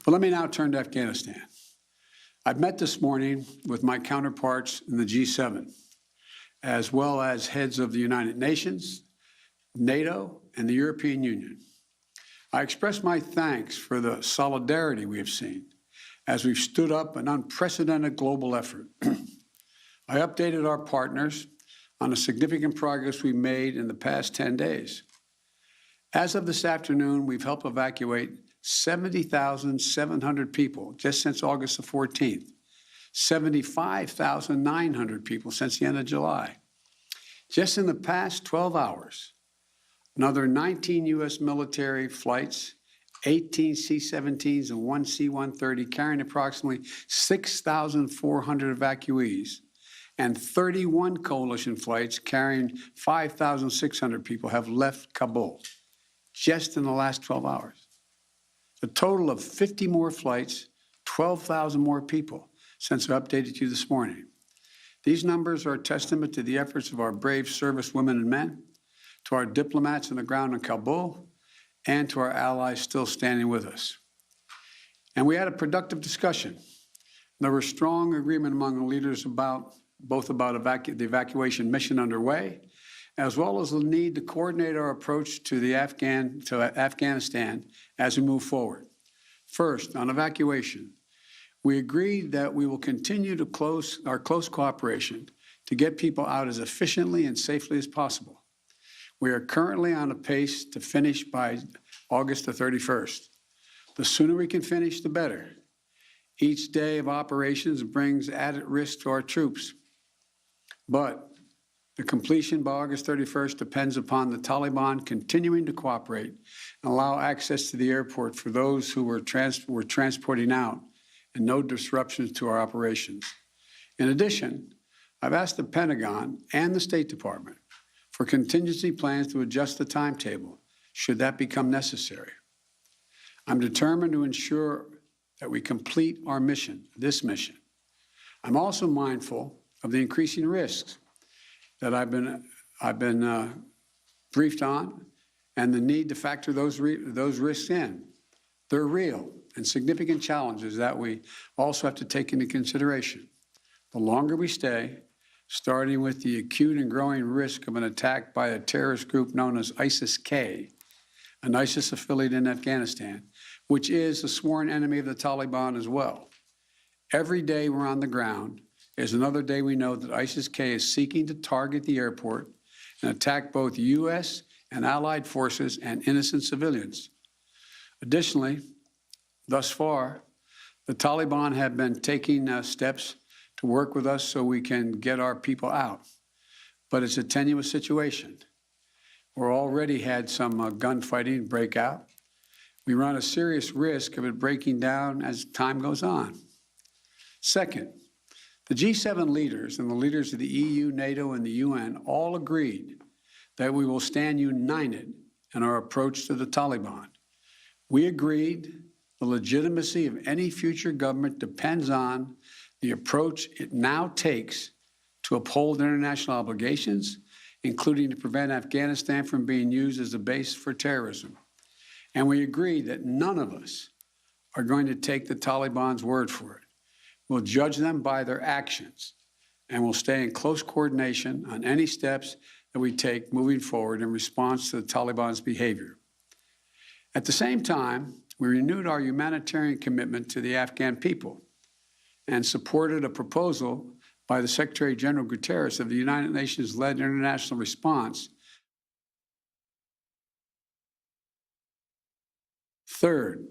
But let me now turn to Afghanistan. I've met this morning with my counterparts in the G7, as well as heads of the United Nations, NATO, and the European Union. I express my thanks for the solidarity we have seen as we've stood up an unprecedented global effort. I updated our partners on the significant progress we made in the past 10 days. As of this afternoon, we've helped evacuate 70,700 people just since August the 14th, 75,900 people since the end of July. Just in the past 12 hours, another 19 U.S. military flights, 18 C-17s and 1 C-130 carrying approximately 6,400 evacuees, and 31 coalition flights carrying 5,600 people have left Kabul just in the last 12 hours. A total of 50 more flights, 12,000 more people since I updated you this morning. These numbers are a testament to the efforts of our brave service women and men, to our diplomats on the ground in Kabul, and to our allies still standing with us. And we had a productive discussion. There was strong agreement among the leaders about the evacuation mission underway, as well as the need to coordinate our approach to Afghanistan as we move forward. First, on evacuation, we agreed that we will continue to our close cooperation to get people out as efficiently and safely as possible. We are currently on a pace to finish by August the 31st. The sooner we can finish, the better. Each day of operations brings added risk to our troops. But the completion by August 31st depends upon the Taliban continuing to cooperate and allow access to the airport for those who we're transporting out and no disruptions to our operations. In addition, I've asked the Pentagon and the State Department for contingency plans to adjust the timetable should that become necessary. I'm determined to ensure that we complete our mission, this mission. I'm also mindful of the increasing risks that I've been briefed on, and the need to factor those risks in. They're real and significant challenges that we also have to take into consideration. The longer we stay, starting with the acute and growing risk of an attack by a terrorist group known as ISIS-K, an ISIS affiliate in Afghanistan, which is a sworn enemy of the Taliban as well. Every day we're on the ground is another day we know that ISIS-K is seeking to target the airport and attack both U.S. and allied forces and innocent civilians. Additionally, thus far, the Taliban have been taking steps to work with us so we can get our people out. But it's a tenuous situation. We're already had some gunfighting break out. We run a serious risk of it breaking down as time goes on. Second, the G7 leaders and the leaders of the EU, NATO, and the UN all agreed that we will stand united in our approach to the Taliban. We agreed the legitimacy of any future government depends on the approach it now takes to uphold international obligations, including to prevent Afghanistan from being used as a base for terrorism. And we agreed that none of us are going to take the Taliban's word for it. We'll judge them by their actions, and we'll stay in close coordination on any steps that we take moving forward in response to the Taliban's behavior. At the same time, we renewed our humanitarian commitment to the Afghan people and supported a proposal by the Secretary General Guterres of the United Nations-led international response. Third,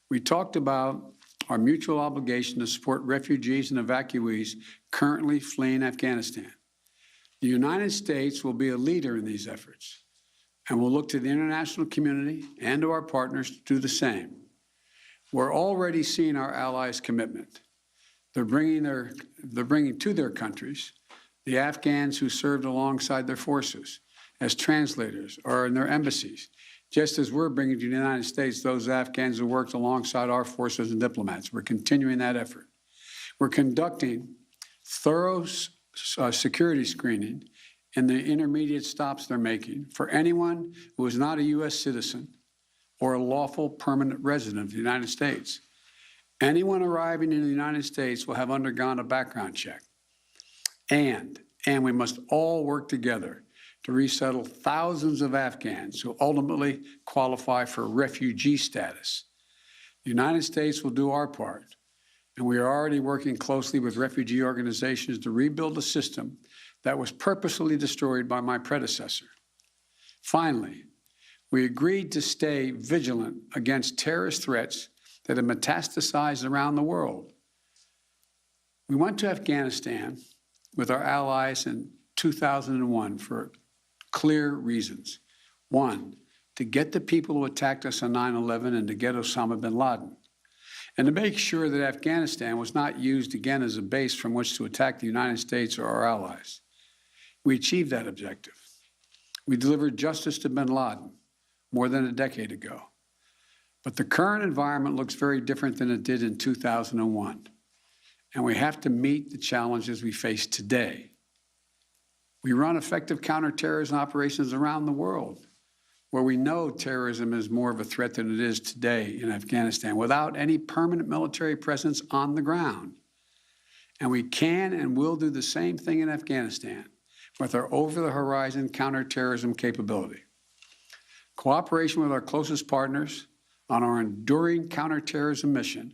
we talked about our mutual obligation to support refugees and evacuees currently fleeing Afghanistan. The United States will be a leader in these efforts, and we'll look to the international community and to our partners to do the same. We're already seeing our allies' commitment. They're bringing to their countries the Afghans who served alongside their forces as translators or in their embassies, just as we're bringing to the United States those Afghans who worked alongside our forces and diplomats. We're continuing that effort. We're conducting thorough security screening in the intermediate stops they're making for anyone who is not a U.S. citizen or a lawful permanent resident of the United States. Anyone arriving in the United States will have undergone a background check. And we must all work together to resettle thousands of Afghans who ultimately qualify for refugee status. The United States will do our part, and we are already working closely with refugee organizations to rebuild a system that was purposely destroyed by my predecessor. Finally, we agreed to stay vigilant against terrorist threats that have metastasized around the world. We went to Afghanistan with our allies in 2001 for clear reasons. One, to get the people who attacked us on 9/11 and to get Osama bin Laden, and to make sure that Afghanistan was not used again as a base from which to attack the United States or our allies. We achieved that objective. We delivered justice to bin Laden more than a decade ago. But the current environment looks very different than it did in 2001. And we have to meet the challenges we face today. We run effective counterterrorism operations around the world, where we know terrorism is more of a threat than it is today in Afghanistan, without any permanent military presence on the ground. And we can and will do the same thing in Afghanistan with our over-the-horizon counterterrorism capability. Cooperation with our closest partners on our enduring counterterrorism mission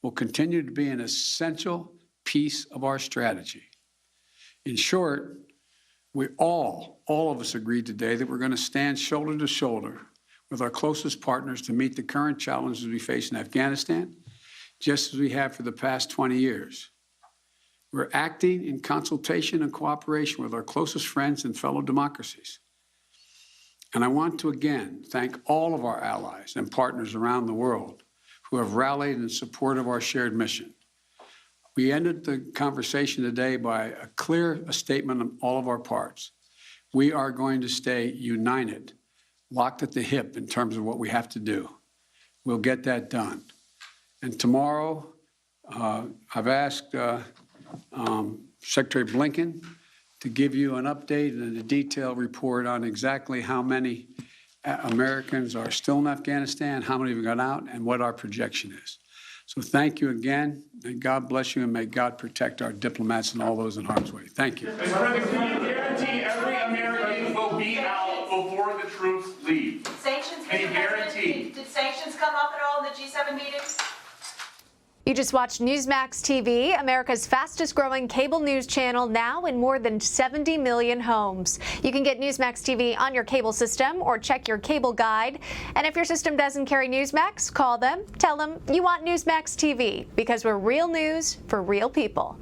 will continue to be an essential piece of our strategy. In short, we all of us agreed today that we're going to stand shoulder to shoulder with our closest partners to meet the current challenges we face in Afghanistan, just as we have for the past 20 years. We're acting in consultation and cooperation with our closest friends and fellow democracies. And I want to again thank all of our allies and partners around the world who have rallied in support of our shared mission. We ended the conversation today by a clear statement on all of our parts. We are going to stay united, locked at the hip in terms of what we have to do. We'll get that done. And tomorrow, I've asked Secretary Blinken to give you an update and a detailed report on exactly how many Americans are still in Afghanistan, how many have gone out, and what our projection is. So thank you again, and God bless you, and may God protect our diplomats and all those in harm's way. Thank you. Mr. President, can you guarantee every American will be out before the troops leave? Sanctions, Can you Mr. President, guarantee? did sanctions come up at all in the G7 meetings? You just watched Newsmax TV, America's fastest growing cable news channel, now in more than 70 million homes. You can get Newsmax TV on your cable system or check your cable guide. And if your system doesn't carry Newsmax, call them, tell them you want Newsmax TV, because we're real news for real people.